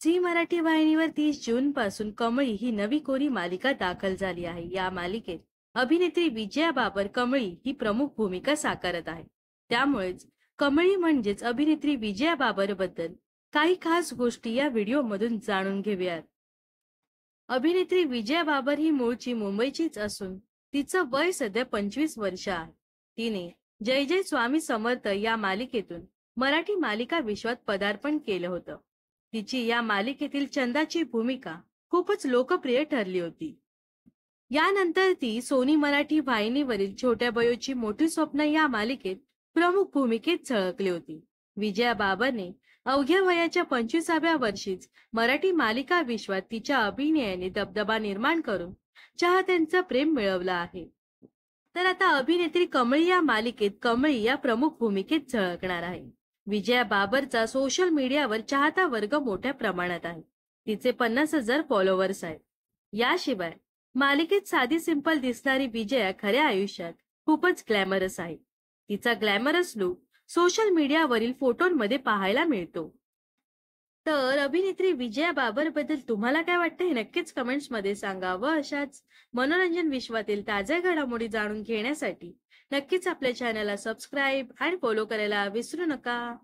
Zee Marathi वाहिनीवर 30 जून पासून कमळी ही नवी कोरी मालिका दाखल झाली आहे। या मालिकेत अभिनेत्री विजया बाबर कमळी ही प्रमुख भूमिका साकारत आहे। त्यामुळेच कमळी म्हणजेच अभिनेत्री विजया बाबर बद्दल काही खास गोष्टी या व्हिडिओ मधून जाणून घेऊयात। अभिनेत्री विजया बाबर ही मूळची मुंबईचीच असून तिचं वय सध्या 25 वर्ष आहे। तिने जय जय स्वामी समर्थ या मालिकेतून मराठी मालिका विश्वात पदार्पण केलं होतं। तिची या मालिकेतील चंदाची भूमिका खूपच लोकप्रिय ठरली होती। यानंतर ती सोनी मराठी वाहिनीवरील छोट्या बयोची मोठी स्वप्न या मालिकेत प्रमुख भूमिकेत झळकली होती। विजया बाबरने अवघ्या वयाच्या 25व्या वर्षीच मराठी मालिका विश्वात तिच्या अभिनयाने दबदबा निर्माण करून चाहत्यांचं प्रेम मिळवलं आहे। तर आता अभिनेत्री कमळी या मालिकेत कमळी या प्रमुख भूमिकेत झळकणार आहे। विजया बाबरचा सोशल मीडियावर चाहता वर्ग मोठ्या प्रमाणात आहे। तिचे 50,000 फॉलोअर्स आहेत। याशिवाय मालिकेत साधी सिंपल दिसणारी विजया खऱ्या आयुष्यात खूपच ग्लॅमरस आहे। तिचा ग्लॅमरस लुक सोशल मीडियावरील फोटोंमध्ये पाहायला मिळतो। तर अभिनेत्री विजया बाबर बद्दल तुम्हाला काय वाटतं हे नक्कीच कमेंट्स मध्ये सांगा व अशाच मनोरंजन विश्वातील ताज्या घडामोडी जाणून घेण्यासाठी नक्कीच आपल्या चॅनलला सबस्क्राईब आणि फॉलो करायला विसरू नका।